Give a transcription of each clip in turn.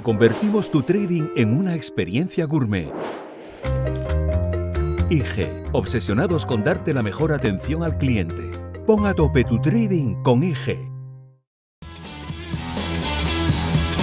Convertimos tu trading en una experiencia gourmet. IG, obsesionados con darte la mejor atención al cliente. Pon a tope tu trading con IG.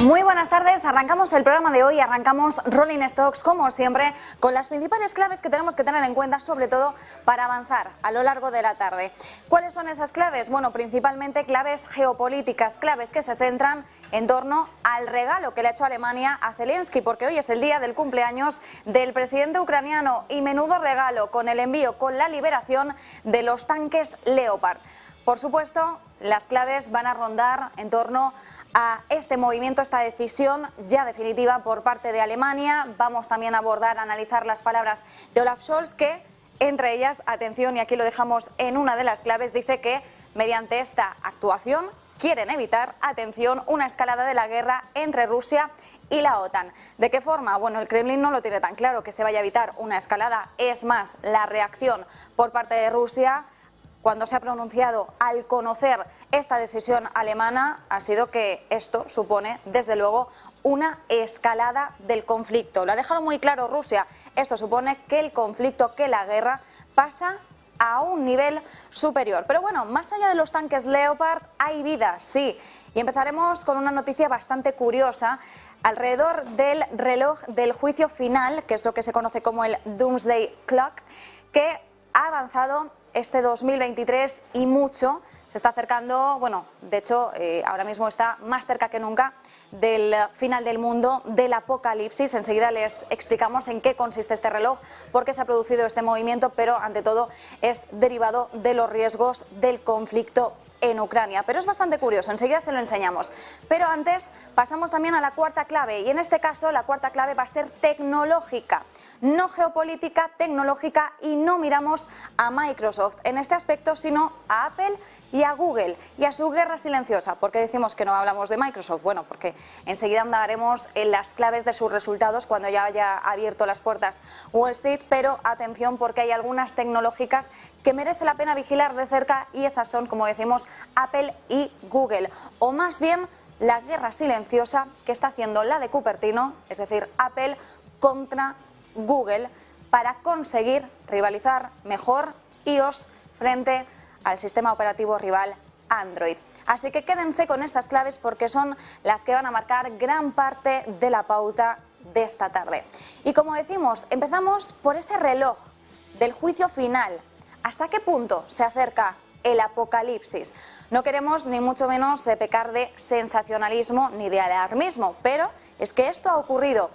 Muy buenas tardes, arrancamos el programa de hoy, arrancamos Rolling Stocks como siempre con las principales claves que tenemos que tener en cuenta, sobre todo para avanzar a lo largo de la tarde. ¿Cuáles son esas claves? Bueno, principalmente claves geopolíticas, claves que se centran en torno al regalo que le ha hecho Alemania a Zelensky, porque hoy es el día del cumpleaños del presidente ucraniano y menudo regalo con el envío, con la liberación de los tanques Leopard. Por supuesto, las claves van a rondar en torno a este movimiento, esta decisión ya definitiva por parte de Alemania. Vamos también a abordar, a analizar las palabras de Olaf Scholz, que entre ellas, atención, y aquí lo dejamos en una de las claves, dice que mediante esta actuación quieren evitar, atención, una escalada de la guerra entre Rusia y la OTAN. ¿De qué forma? Bueno, el Kremlin no lo tiene tan claro que se vaya a evitar una escalada. Es más, la reacción por parte de Rusia, cuando se ha pronunciado al conocer esta decisión alemana, ha sido que esto supone, desde luego, una escalada del conflicto. Lo ha dejado muy claro Rusia. Esto supone que el conflicto, que la guerra, pasa a un nivel superior. Pero bueno, más allá de los tanques Leopard, hay vida, sí. Y empezaremos con una noticia bastante curiosa alrededor del reloj del juicio final, que es lo que se conoce como el Doomsday Clock, que ha avanzado este 2023 y mucho. Se está acercando, bueno, de hecho, ahora mismo está más cerca que nunca del final del mundo, del apocalipsis. Enseguida les explicamos en qué consiste este reloj, por qué se ha producido este movimiento, pero ante todo es derivado de los riesgos del conflicto en Ucrania. Pero es bastante curioso, enseguida se lo enseñamos. Pero antes pasamos también a la cuarta clave, y en este caso la cuarta clave va a ser tecnológica, no geopolítica, tecnológica, y no miramos a Microsoft en este aspecto, sino a Apple y a Google y a su guerra silenciosa. ¿Por qué decimos que no hablamos de Microsoft? Bueno, porque enseguida andaremos en las claves de sus resultados cuando ya haya abierto las puertas Wall Street, pero atención, porque hay algunas tecnológicas que merece la pena vigilar de cerca, y esas son, como decimos, Apple y Google, o más bien la guerra silenciosa que está haciendo la de Cupertino, es decir, Apple contra Google, para conseguir rivalizar mejor iOS frente al sistema operativo rival Android. Así que quédense con estas claves porque son las que van a marcar gran parte de la pauta de esta tarde. Y como decimos, empezamos por ese reloj del juicio final. ¿Hasta qué punto se acerca el apocalipsis? No queremos ni mucho menos pecar de sensacionalismo ni de alarmismo, pero es que esto ha ocurrido.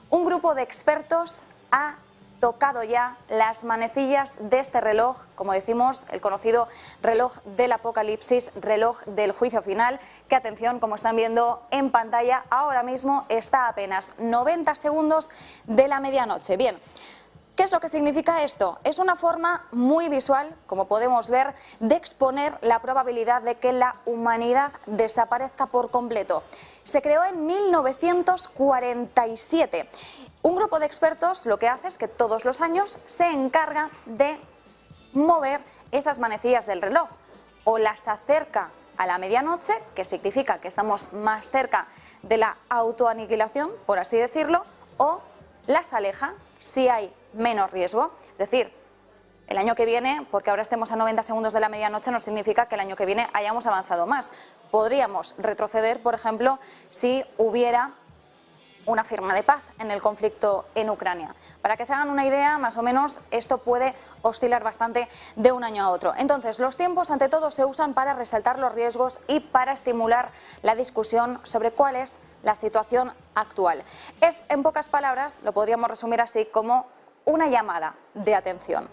Un grupo de expertos ha tocado ya las manecillas de este reloj, como decimos, el conocido reloj del apocalipsis, reloj del juicio final, que, atención, como están viendo en pantalla, ahora mismo está a apenas 90 segundos de la medianoche. Bien, ¿qué es lo que significa esto? Es una forma muy visual, como podemos ver, de exponer la probabilidad de que la humanidad desaparezca por completo. Se creó en 1947. Un grupo de expertos lo que hace es que todos los años se encarga de mover esas manecillas del reloj, o las acerca a la medianoche, que significa que estamos más cerca de la autoaniquilación, por así decirlo, o las aleja si hay menos riesgo. Es decir, el año que viene, porque ahora estemos a 90 segundos de la medianoche, no significa que el año que viene hayamos avanzado más. Podríamos retroceder, por ejemplo, si hubiera una firma de paz en el conflicto en Ucrania. Para que se hagan una idea, más o menos, esto puede oscilar bastante de un año a otro. Entonces, los tiempos, ante todo, se usan para resaltar los riesgos y para estimular la discusión sobre cuál es la situación actual. Es, en pocas palabras, lo podríamos resumir así, como una llamada de atención.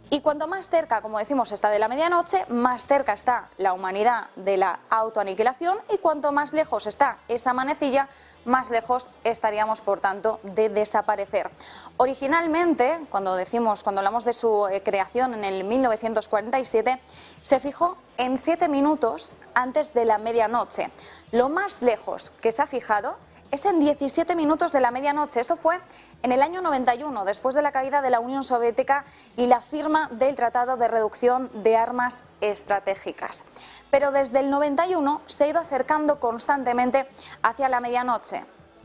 Y cuanto más cerca, como decimos, está de la medianoche, más cerca está la humanidad de la autoaniquilación, y cuanto más lejos está esa manecilla, más lejos estaríamos, por tanto, de desaparecer. Originalmente, cuando hablamos de su creación en el 1947, se fijó en 7 minutos antes de la medianoche. Lo más lejos que se ha fijado es en 17 minutos de la medianoche. Esto fue en el año 91, después de la caída de la Unión Soviética y la firma del Tratado de Reducción de Armas Estratégicas. Pero desde el 91 se ha ido acercando constantemente hacia la medianoche.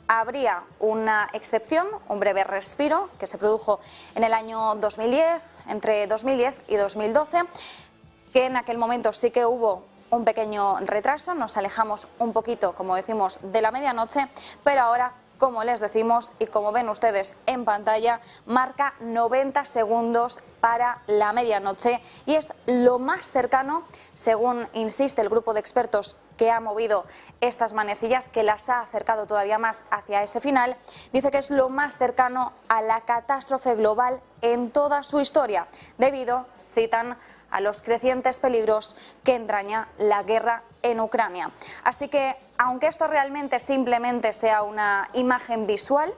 habría una excepción, un breve respiro, que se produjo en el año 2010, entre 2010 y 2012, que en aquel momento sí que hubo un pequeño retraso, nos alejamos un poquito, como decimos, de la medianoche, pero ahora, como les decimos y como ven ustedes en pantalla, marca 90 segundos para la medianoche y es lo más cercano, según insiste el grupo de expertos que ha movido estas manecillas, que las ha acercado todavía más hacia ese final, dice que es lo más cercano a la catástrofe global en toda su historia, debido, citan, a los crecientes peligros que entraña la guerra en Ucrania. Así que, aunque esto realmente simplemente sea una imagen visual,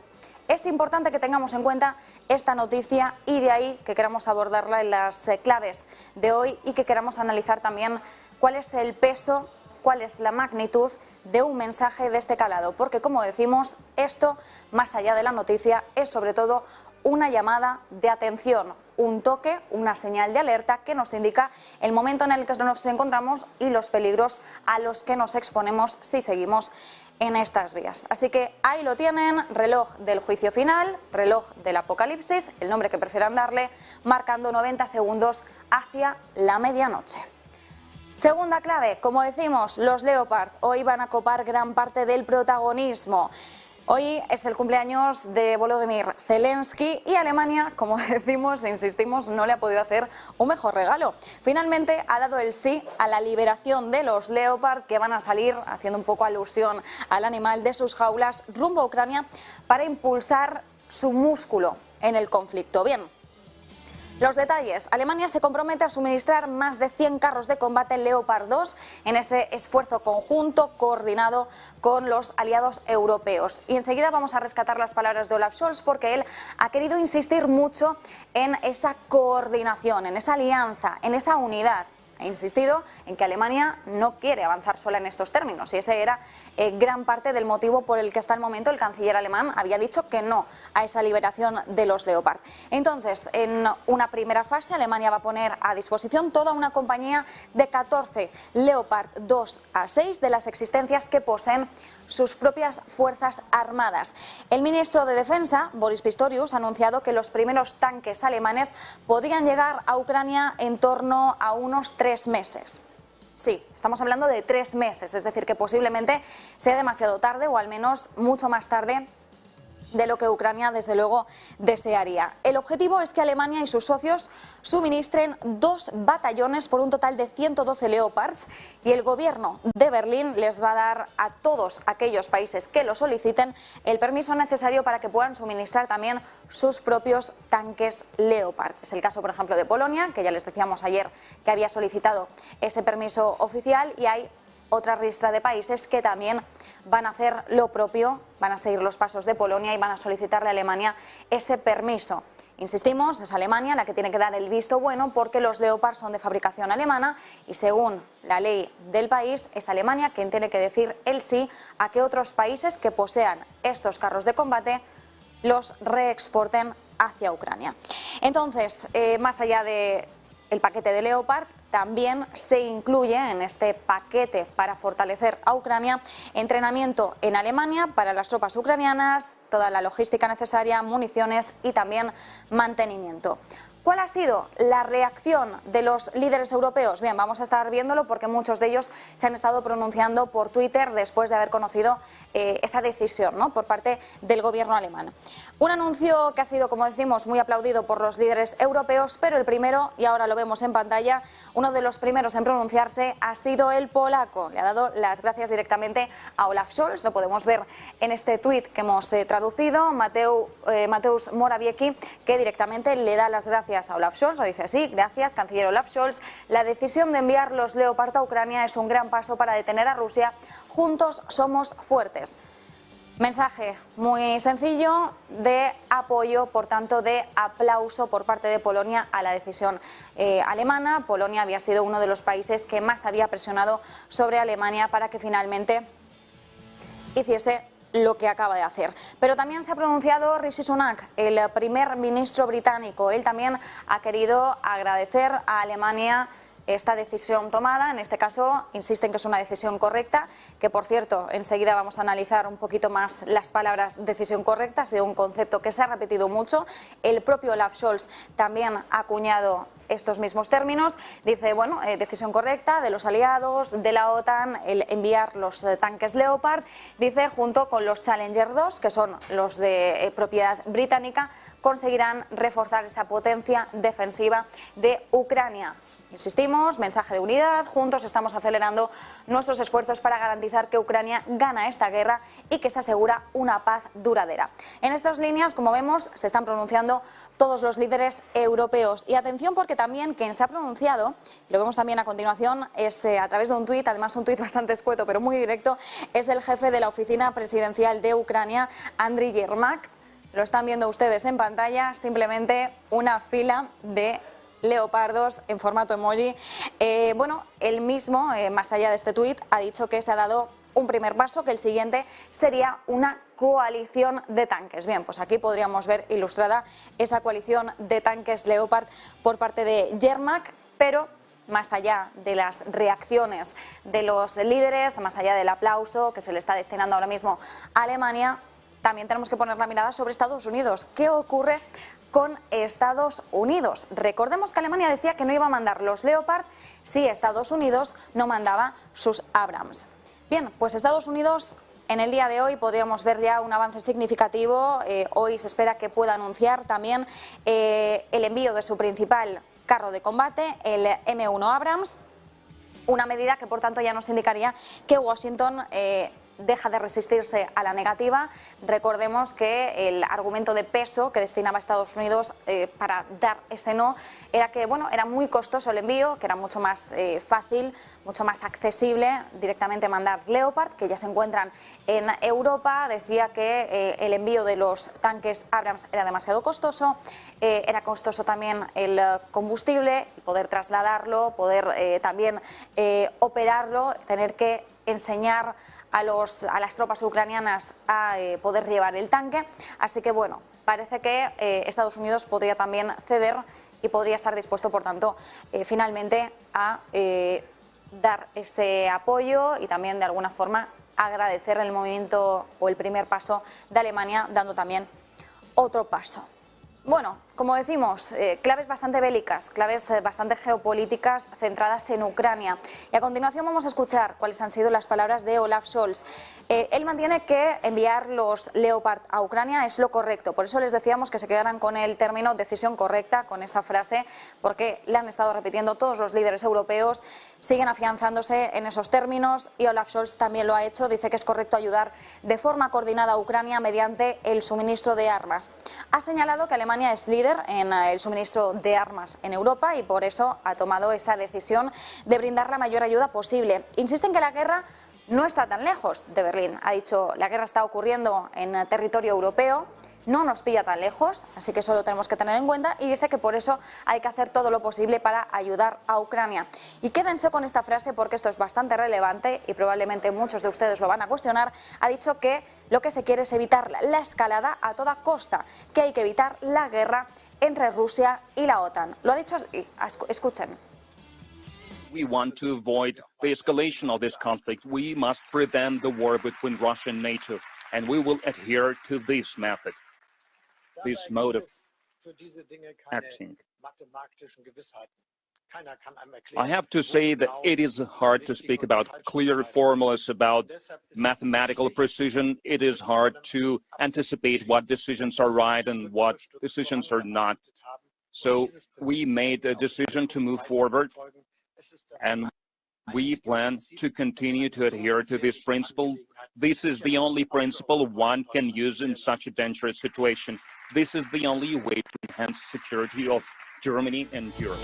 es importante que tengamos en cuenta esta noticia y de ahí que queramos abordarla en las claves de hoy y que queramos analizar también cuál es el peso, cuál es la magnitud de un mensaje de este calado, porque como decimos, esto, más allá de la noticia, es sobre todo una llamada de atención, un toque, una señal de alerta que nos indica el momento en el que nos encontramos y los peligros a los que nos exponemos si seguimos en estas vías. Así que ahí lo tienen, reloj del juicio final, reloj del apocalipsis, el nombre que prefieran darle, marcando 90 segundos hacia la medianoche. Segunda clave, como decimos, los Leopard hoy van a copar gran parte del protagonismo. Hoy es el cumpleaños de Volodymyr Zelensky y Alemania, como decimos e insistimos, no le ha podido hacer un mejor regalo. Finalmente ha dado el sí a la liberación de los Leopard, que van a salir, haciendo un poco alusión al animal, de sus jaulas rumbo a Ucrania para impulsar su músculo en el conflicto. Bien. Los detalles. Alemania se compromete a suministrar más de 100 carros de combate Leopard 2 en ese esfuerzo conjunto coordinado con los aliados europeos. Y enseguida vamos a rescatar las palabras de Olaf Scholz, porque él ha querido insistir mucho en esa coordinación, en esa alianza, en esa unidad. Ha insistido en que Alemania no quiere avanzar sola en estos términos y ese era gran parte del motivo por el que hasta el momento el canciller alemán había dicho que no a esa liberación de los Leopard. Entonces, en una primera fase, Alemania va a poner a disposición toda una compañía de 14 Leopard 2A6 de las existencias que poseen sus propias fuerzas armadas. El ministro de Defensa, Boris Pistorius, ha anunciado que los primeros tanques alemanes podrían llegar a Ucrania en torno a unos 3 meses. Sí, estamos hablando de 3 meses, es decir, que posiblemente sea demasiado tarde o al menos mucho más tarde de lo que Ucrania, desde luego, desearía. El objetivo es que Alemania y sus socios suministren 2 batallones por un total de 112 Leopards y el gobierno de Berlín les va a dar a todos aquellos países que lo soliciten el permiso necesario para que puedan suministrar también sus propios tanques Leopard. Es el caso, por ejemplo, de Polonia, que ya les decíamos ayer que había solicitado ese permiso oficial, y hay otra ristra de países que también van a hacer lo propio, van a seguir los pasos de Polonia y van a solicitarle a Alemania ese permiso. Insistimos, es Alemania la que tiene que dar el visto bueno porque los Leopard son de fabricación alemana y según la ley del país es Alemania quien tiene que decir el sí a que otros países que posean estos carros de combate los reexporten hacia Ucrania. Entonces, más allá de el paquete de Leopard, también se incluye en este paquete para fortalecer a Ucrania entrenamiento en Alemania para las tropas ucranianas, toda la logística necesaria, municiones y también mantenimiento. ¿Cuál ha sido la reacción de los líderes europeos? Bien, vamos a estar viéndolo porque muchos de ellos se han estado pronunciando por Twitter después de haber conocido esa decisión, ¿no?, por parte del gobierno alemán. Un anuncio que ha sido, como decimos, muy aplaudido por los líderes europeos, pero el primero, y ahora lo vemos en pantalla, uno de los primeros en pronunciarse ha sido el polaco. Le ha dado las gracias directamente a Olaf Scholz, lo podemos ver en este tuit que hemos traducido, Mateusz Morawiecki, que directamente le da las gracias a Olaf Scholz, lo dice así: gracias, canciller Olaf Scholz, la decisión de enviar los Leopard a Ucrania es un gran paso para detener a Rusia, juntos somos fuertes. Mensaje muy sencillo de apoyo, por tanto de aplauso por parte de Polonia a la decisión alemana. Polonia había sido uno de los países que más había presionado sobre Alemania para que finalmente hiciese lo que acaba de hacer. Pero también se ha pronunciado Rishi Sunak, el primer ministro británico. Él también ha querido agradecer a Alemania esta decisión tomada. En este caso insisten que es una decisión correcta, que por cierto enseguida vamos a analizar un poquito más las palabras decisión correcta. Ha sido un concepto que se ha repetido mucho. El propio Olaf Scholz también ha acuñado estos mismos términos. Dice, bueno, decisión correcta de los aliados, de la OTAN, el enviar los tanques Leopard. Dice, junto con los Challenger 2, que son los de propiedad británica, conseguirán reforzar esa potencia defensiva de Ucrania. Insistimos, mensaje de unidad, juntos estamos acelerando nuestros esfuerzos para garantizar que Ucrania gana esta guerra y que se asegura una paz duradera. En estas líneas, como vemos, se están pronunciando todos los líderes europeos. Y atención, porque también quien se ha pronunciado, lo vemos también a continuación, es a través de un tuit, además un tuit bastante escueto pero muy directo, es el jefe de la oficina presidencial de Ucrania, Andriy Yermak. Lo están viendo ustedes en pantalla, simplemente una fila de leopardos en formato emoji. Bueno, él mismo, más allá de este tuit, ha dicho que se ha dado un primer paso, que el siguiente sería una coalición de tanques. Bien, pues aquí podríamos ver ilustrada esa coalición de tanques Leopard por parte de Yermak, pero más allá de las reacciones de los líderes, más allá del aplauso que se le está destinando ahora mismo a Alemania, también tenemos que poner la mirada sobre Estados Unidos. ¿Qué ocurre con Estados Unidos? Recordemos que Alemania decía que no iba a mandar los Leopard si Estados Unidos no mandaba sus Abrams. Bien, pues Estados Unidos en el día de hoy podríamos ver ya un avance significativo. Hoy se espera que pueda anunciar también el envío de su principal carro de combate, el M1 Abrams, una medida que por tanto ya nos indicaría que Washington deja de resistirse a la negativa. Recordemos que el argumento de peso que destinaba Estados Unidos para dar ese no era que, bueno, era muy costoso el envío, que era mucho más fácil, mucho más accesible directamente mandar Leopard, que ya se encuentran en Europa. Decía que el envío de los tanques Abrams era demasiado costoso, era costoso también el combustible, poder trasladarlo, poder también operarlo, tener que enseñar a las tropas ucranianas a poder llevar el tanque. Así que bueno, parece que Estados Unidos podría también ceder y podría estar dispuesto, por tanto, finalmente a dar ese apoyo y también de alguna forma agradecer el movimiento o el primer paso de Alemania, dando también otro paso. Bueno, como decimos, claves bastante bélicas, claves bastante geopolíticas centradas en Ucrania. Y a continuación vamos a escuchar cuáles han sido las palabras de Olaf Scholz. Él mantiene que enviar los Leopard a Ucrania es lo correcto. Por eso les decíamos que se quedaran con el término decisión correcta, con esa frase, porque la han estado repitiendo todos los líderes europeos, siguen afianzándose en esos términos y Olaf Scholz también lo ha hecho. Dice que es correcto ayudar de forma coordinada a Ucrania mediante el suministro de armas. Ha señalado que Alemania es líder en el suministro de armas en Europa y por eso ha tomado esa decisión de brindar la mayor ayuda posible. Insiste en que la guerra no está tan lejos de Berlín. Ha dicho, la guerra está ocurriendo en territorio europeo, no nos pilla tan lejos, así que eso lo tenemos que tener en cuenta, y dice que por eso hay que hacer todo lo posible para ayudar a Ucrania. Y quédense con esta frase porque esto es bastante relevante y probablemente muchos de ustedes lo van a cuestionar. Ha dicho que lo que se quiere es evitar la escalada a toda costa, que hay que evitar la guerra entre Rusia y la OTAN. Lo ha dicho así, escuchen. We want to avoid the escalation of this conflict. We must prevent the war between Russia and NATO, and we will adhere to this method, this mode of acting. I have to say that it is hard to speak about clear formulas about mathematical precision. It is hard to anticipate what decisions are right and what decisions are not. So we made a decision to move forward, and we plan to continue to adhere to this principle. This is the only principle one can use in such a dangerous situation. This is the only way to enhance security of Germany and Europe.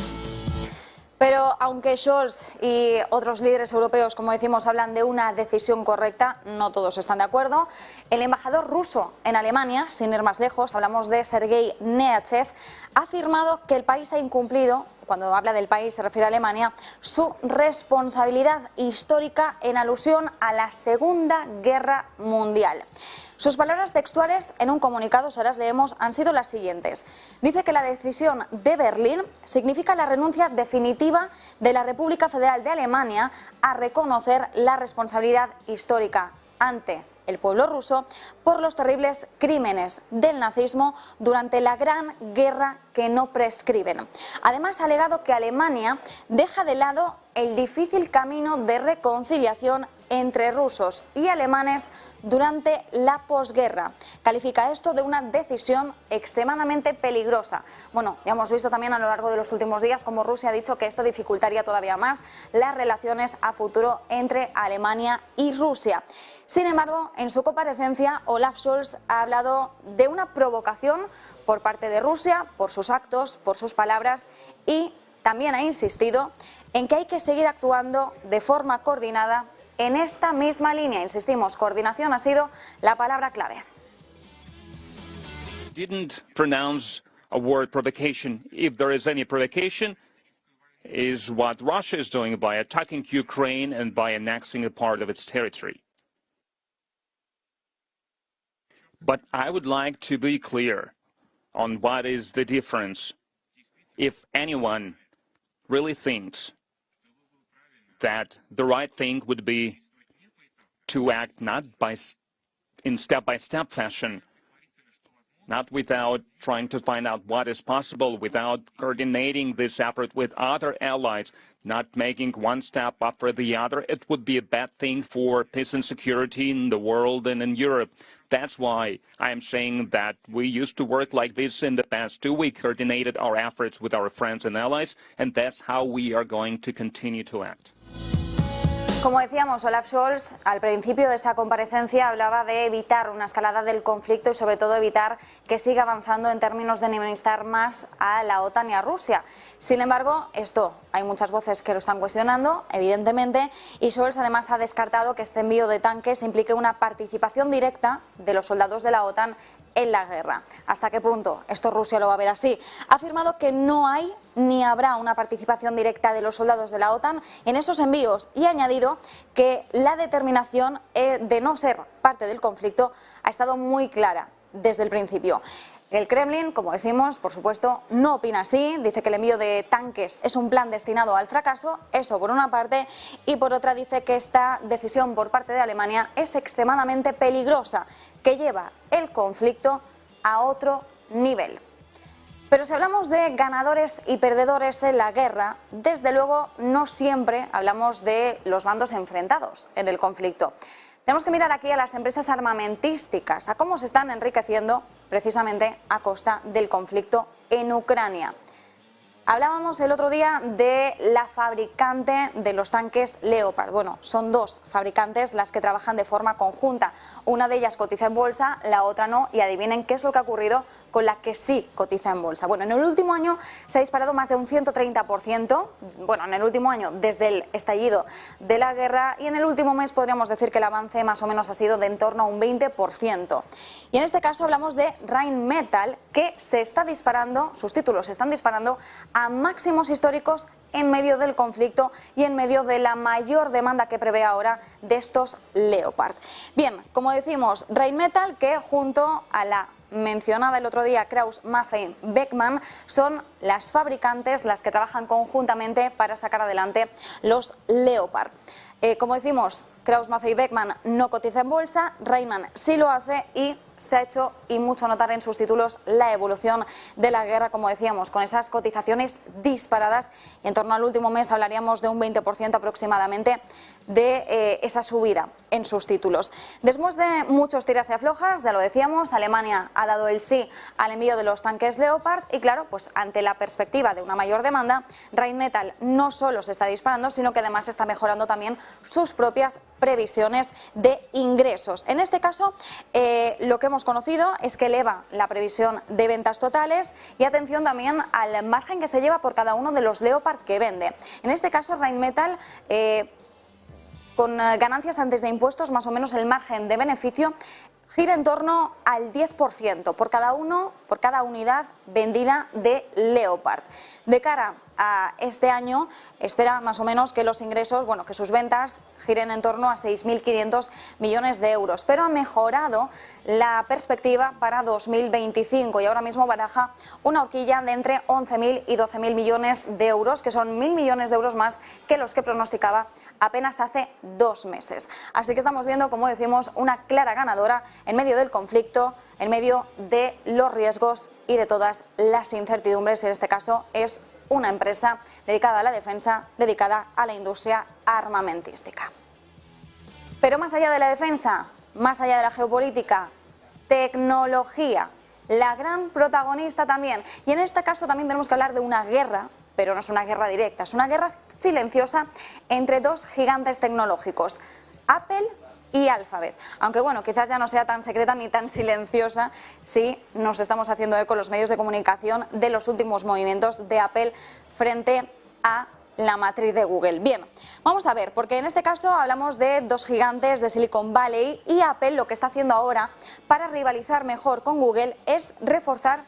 Pero aunque Scholz y otros líderes europeos, como decimos, hablan de una decisión correcta, no todos están de acuerdo. El embajador ruso en Alemania, sin ir más lejos, hablamos de Sergei Neachev, ha afirmado que el país ha incumplido cuando habla del país se refiere a Alemania, su responsabilidad histórica en alusión a la Segunda Guerra Mundial. Sus palabras textuales en un comunicado, se las leemos, han sido las siguientes. Dice que la decisión de Berlín significa la renuncia definitiva de la República Federal de Alemania a reconocer la responsabilidad histórica ante el pueblo ruso por los terribles crímenes del nazismo durante la Gran Guerra que no prescriben. Además, ha alegado que Alemania deja de lado el difícil camino de reconciliación entre rusos y alemanes durante la posguerra. Califica esto de una decisión extremadamente peligrosa. Bueno, ya hemos visto también a lo largo de los últimos días cómo Rusia ha dicho que esto dificultaría todavía más las relaciones a futuro entre Alemania y Rusia. Sin embargo, en su comparecencia, Olaf Scholz ha hablado de una provocación por parte de Rusia, por sus actos, por sus palabras, y también ha insistido en que hay que seguir actuando de forma coordinada en esta misma línea. Insistimos, coordinación ha sido la palabra clave. Didn't pronounce a word provocation. If there is any provocation, is what Russia is doing by attacking Ukraine and by annexing a part of its territory. But I would like to be clear on what is the difference. If anyone really thinks that the right thing would be to act not in step-by-step fashion, not without trying to find out what is possible, without coordinating this effort with other allies, not making one step after the other, it would be a bad thing for peace and security in the world and in Europe. That's why I am saying that we used to work like this in the past too. We coordinated our efforts with our friends and allies, and that's how we are going to continue to act. Como decíamos, Olaf Scholz al principio de esa comparecencia hablaba de evitar una escalada del conflicto y sobre todo evitar que siga avanzando en términos de enemistar más a la OTAN y a Rusia. Sin embargo, esto hay muchas voces que lo están cuestionando, evidentemente, y Scholz además ha descartado que este envío de tanques implique una participación directa de los soldados de la OTAN en la guerra. ¿Hasta qué punto esto Rusia lo va a ver así? Ha afirmado que no hay ni habrá una participación directa de los soldados de la OTAN en esos envíos y ha añadido que la determinación de no ser parte del conflicto ha estado muy clara desde el principio. El Kremlin, como decimos, por supuesto, no opina así, dice que el envío de tanques es un plan destinado al fracaso, eso por una parte, y por otra dice que esta decisión por parte de Alemania es extremadamente peligrosa, que lleva el conflicto a otro nivel. Pero si hablamos de ganadores y perdedores en la guerra, desde luego no siempre hablamos de los bandos enfrentados en el conflicto. Tenemos que mirar aquí a las empresas armamentísticas, a cómo se están enriqueciendo precisamente a costa del conflicto en Ucrania. Hablábamos el otro día de la fabricante de los tanques Leopard. Bueno, son dos fabricantes las que trabajan de forma conjunta. Una de ellas cotiza en bolsa, la otra no, y adivinen qué es lo que ha ocurrido con la que sí cotiza en bolsa. Bueno, en el último año se ha disparado más de un 130%, bueno, en el último año desde el estallido de la guerra, y en el último mes podríamos decir que el avance más o menos ha sido de en torno a un 20%. Y en este caso hablamos de Rheinmetall, que se está disparando, sus títulos se están disparando a máximos históricos en medio del conflicto y en medio de la mayor demanda que prevé ahora de estos Leopard. Bien, como decimos, Rheinmetall, que junto a la mencionada el otro día Krauss-Maffei Beckmann, son las fabricantes las que trabajan conjuntamente para sacar adelante los Leopard. Como decimos, Krauss-Maffei Beckmann no cotiza en bolsa, Rheinmetall sí lo hace y se ha hecho y mucho notar en sus títulos la evolución de la guerra, como decíamos, con esas cotizaciones disparadas, y en torno al último mes hablaríamos de un 20% aproximadamente de esa subida en sus títulos. Después de muchos tiras y aflojas, ya lo decíamos, Alemania ha dado el sí al envío de los tanques Leopard y claro, pues ante la perspectiva de una mayor demanda, Rheinmetall no solo se está disparando, sino que además está mejorando también sus propias previsiones de ingresos. En este caso, lo que hemos conocido es que eleva la previsión de ventas totales y atención también al margen que se lleva por cada uno de los Leopard que vende. En este caso, Rheinmetall, con ganancias antes de impuestos, más o menos el margen de beneficio gira en torno al 10% por cada unidad vendida de Leopard. De cara a este año espera más o menos que los ingresos, bueno, que sus ventas giren en torno a 6.500 millones de euros, pero ha mejorado la perspectiva para 2025 y ahora mismo baraja una horquilla de entre 11.000 y 12.000 millones de euros, que son 1.000 millones de euros más que los que pronosticaba apenas hace 2 meses. Así que estamos viendo, como decimos, una clara ganadora en medio del conflicto, en medio de los riesgos y de todas las incertidumbres. En este caso es una empresa dedicada a la defensa, dedicada a la industria armamentística. Pero más allá de la defensa, más allá de la geopolítica, tecnología, la gran protagonista también. Y en este caso también tenemos que hablar de una guerra, pero no es una guerra directa, es una guerra silenciosa entre dos gigantes tecnológicos, Apple y Alphabet. Aunque bueno, quizás ya no sea tan secreta ni tan silenciosa si nos estamos haciendo eco los medios de comunicación de los últimos movimientos de Apple frente a la matriz de Google. Bien, vamos a ver, porque en este caso hablamos de dos gigantes de Silicon Valley y Apple lo que está haciendo ahora para rivalizar mejor con Google es reforzar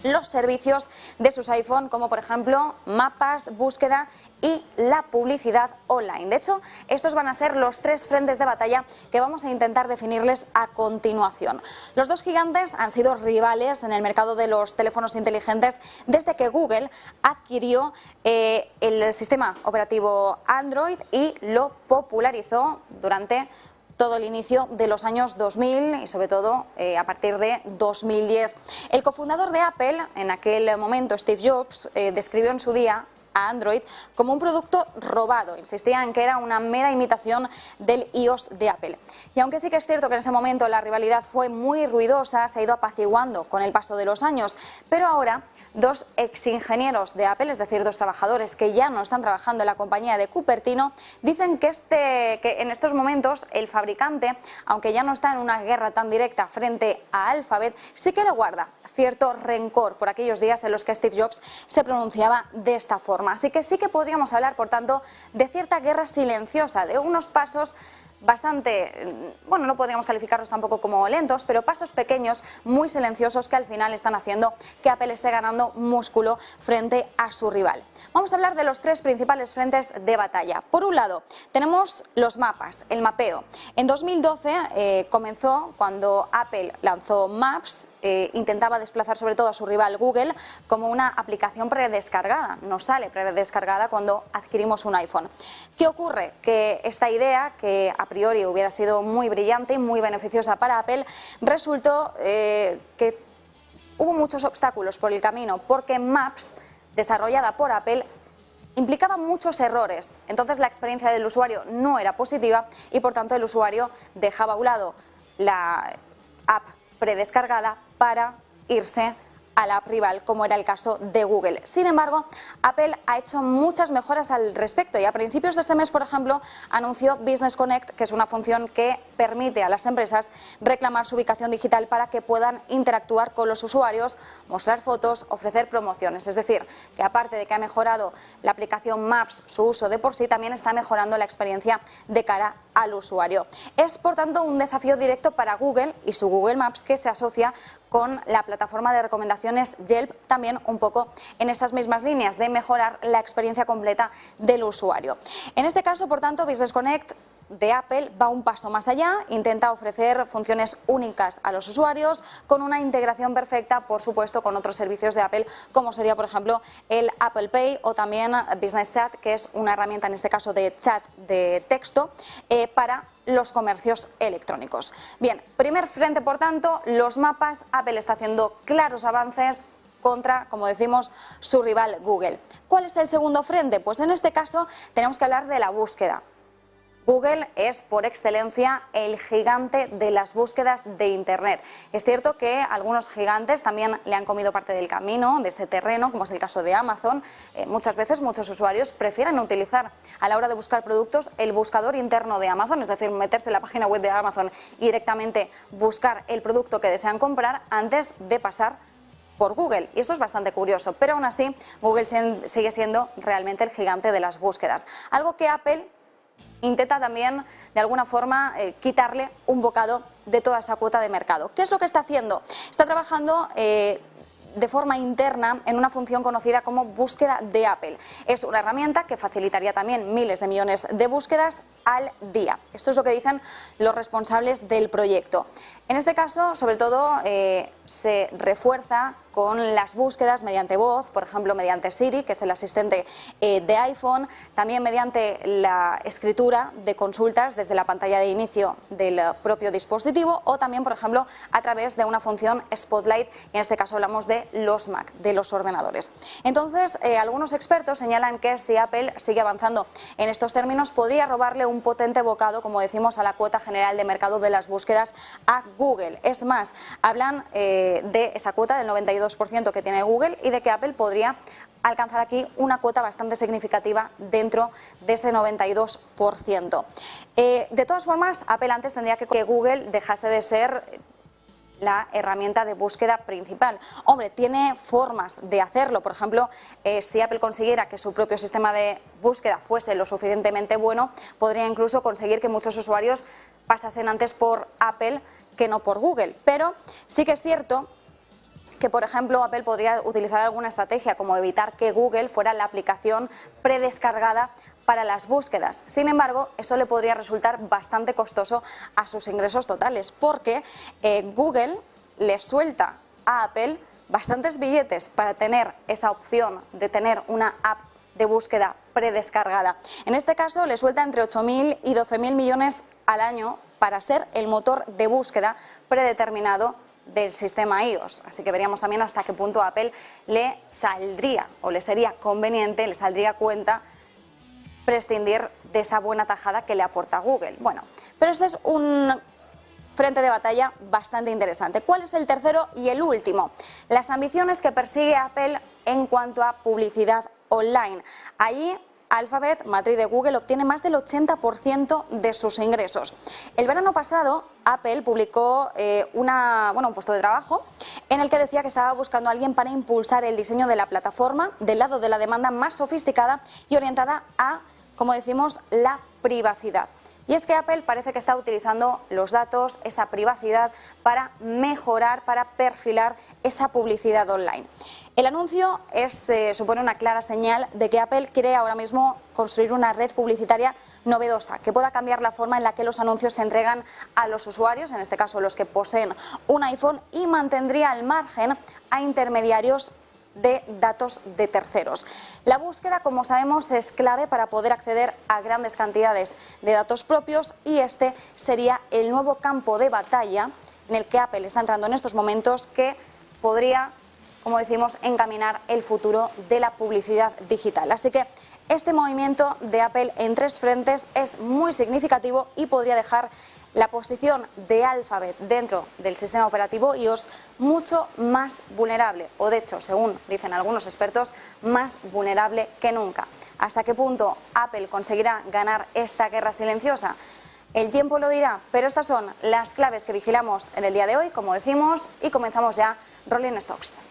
los servicios de sus iPhone, como por ejemplo mapas, búsqueda y la publicidad online. De hecho, estos van a ser los 3 frentes de batalla que vamos a intentar definirles a continuación. Los dos gigantes han sido rivales en el mercado de los teléfonos inteligentes desde que Google adquirió el sistema operativo Android y lo popularizó durante todo el inicio de los años 2000 y sobre todo a partir de 2010. El cofundador de Apple, en aquel momento Steve Jobs, describió en su día a Android como un producto robado. Insistía en que era una mera imitación del iOS de Apple. Y aunque sí que es cierto que en ese momento la rivalidad fue muy ruidosa, se ha ido apaciguando con el paso de los años, pero ahora dos exingenieros de Apple, es decir, dos trabajadores que ya no están trabajando en la compañía de Cupertino, dicen que en estos momentos el fabricante, aunque ya no está en una guerra tan directa frente a Alphabet, sí que le guarda cierto rencor por aquellos días en los que Steve Jobs se pronunciaba de esta forma. Así que sí que podríamos hablar, por tanto, de cierta guerra silenciosa, de unos pasos bastante, bueno, no podríamos calificarlos tampoco como lentos, pero pasos pequeños, muy silenciosos, que al final están haciendo que Apple esté ganando músculo frente a su rival. Vamos a hablar de los 3 principales frentes de batalla. Por un lado, tenemos los mapas, el mapeo. En 2012 comenzó cuando Apple lanzó Maps, intentaba desplazar sobre todo a su rival Google como una aplicación predescargada. Nos sale predescargada cuando adquirimos un iPhone. ¿Qué ocurre? Que esta idea, que a priori hubiera sido muy brillante y muy beneficiosa para Apple, resultó que hubo muchos obstáculos por el camino, porque Maps, desarrollada por Apple, implicaba muchos errores. Entonces la experiencia del usuario no era positiva y por tanto el usuario dejaba a un lado la app predescargada para irse a la app rival, como era el caso de Google. Sin embargo, Apple ha hecho muchas mejoras al respecto y a principios de este mes, por ejemplo, anunció Business Connect, que es una función que permite a las empresas reclamar su ubicación digital para que puedan interactuar con los usuarios, mostrar fotos, ofrecer promociones. Es decir, que aparte de que ha mejorado la aplicación Maps, su uso de por sí, también está mejorando la experiencia de cara al usuario. Es, por tanto, un desafío directo para Google y su Google Maps, que se asocia con la plataforma de recomendaciones Yelp, también un poco en esas mismas líneas de mejorar la experiencia completa del usuario. En este caso, por tanto, Business Connect de Apple va un paso más allá, intenta ofrecer funciones únicas a los usuarios con una integración perfecta, por supuesto, con otros servicios de Apple, como sería, por ejemplo, el Apple Pay o también Business Chat, que es una herramienta, en este caso, de chat de texto para los comercios electrónicos. Bien, primer frente, por tanto, los mapas. Apple está haciendo claros avances contra, como decimos, su rival Google. ¿Cuál es el segundo frente? Pues en este caso tenemos que hablar de la búsqueda. Google es por excelencia el gigante de las búsquedas de Internet. Es cierto que algunos gigantes también le han comido parte del camino, de ese terreno, como es el caso de Amazon. Muchas veces muchos usuarios prefieren utilizar a la hora de buscar productos el buscador interno de Amazon, es decir, meterse en la página web de Amazon y directamente buscar el producto que desean comprar antes de pasar por Google. Y esto es bastante curioso, pero aún así Google sigue siendo realmente el gigante de las búsquedas. Algo que Apple intenta también, de alguna forma, quitarle un bocado de toda esa cuota de mercado. ¿Qué es lo que está haciendo? Está trabajando de forma interna en una función conocida como búsqueda de Apple. Es una herramienta que facilitaría también miles de millones de búsquedas al día. Esto es lo que dicen los responsables del proyecto. En este caso, sobre todo, se refuerza con las búsquedas mediante voz, por ejemplo, mediante Siri, que es el asistente de iPhone, también mediante la escritura de consultas desde la pantalla de inicio del propio dispositivo o también, por ejemplo, a través de una función Spotlight, y en este caso hablamos de los Mac, de los ordenadores. Entonces, algunos expertos señalan que si Apple sigue avanzando en estos términos, podría robarle un potente bocado, como decimos, a la cuota general de mercado de las búsquedas a Google. Es más, hablan de esa cuota del 92% que tiene Google y de que Apple podría alcanzar aquí una cuota bastante significativa dentro de ese 92%. De todas formas, Apple antes tendría que Google dejase de ser la herramienta de búsqueda principal. Hombre, tiene formas de hacerlo. Por ejemplo, si Apple consiguiera que su propio sistema de búsqueda fuese lo suficientemente bueno, podría incluso conseguir que muchos usuarios pasasen antes por Apple que no por Google. Pero sí que es cierto que, por ejemplo, Apple podría utilizar alguna estrategia como evitar que Google fuera la aplicación predescargada para las búsquedas. Sin embargo, eso le podría resultar bastante costoso a sus ingresos totales, porque Google le suelta a Apple bastantes billetes para tener esa opción de tener una app de búsqueda predescargada. En este caso, le suelta entre 8.000 y 12.000 millones al año para ser el motor de búsqueda predeterminado del sistema iOS. Así que veríamos también hasta qué punto a Apple le saldría o le sería conveniente, le saldría a cuenta prescindir de esa buena tajada que le aporta Google. Bueno, pero ese es un frente de batalla bastante interesante. ¿Cuál es el tercero y el último? Las ambiciones que persigue Apple en cuanto a publicidad online. Allí Alphabet, matriz de Google, obtiene más del 80% de sus ingresos. El verano pasado, Apple publicó un puesto de trabajo en el que decía que estaba buscando a alguien para impulsar el diseño de la plataforma del lado de la demanda más sofisticada y orientada a, como decimos, la privacidad. Y es que Apple parece que está utilizando los datos, esa privacidad, para mejorar, para perfilar esa publicidad online. El anuncio supone una clara señal de que Apple quiere ahora mismo construir una red publicitaria novedosa, que pueda cambiar la forma en la que los anuncios se entregan a los usuarios, en este caso los que poseen un iPhone, y mantendría al margen a intermediarios de datos de terceros. La búsqueda, como sabemos, es clave para poder acceder a grandes cantidades de datos propios y este sería el nuevo campo de batalla en el que Apple está entrando en estos momentos, que podría, como decimos, encaminar el futuro de la publicidad digital. Así que este movimiento de Apple en tres frentes es muy significativo y podría dejar la posición de Alphabet dentro del sistema operativo iOS mucho más vulnerable, o de hecho, según dicen algunos expertos, más vulnerable que nunca. ¿Hasta qué punto Apple conseguirá ganar esta guerra silenciosa? El tiempo lo dirá, pero estas son las claves que vigilamos en el día de hoy, como decimos, y comenzamos ya Rolling Stocks.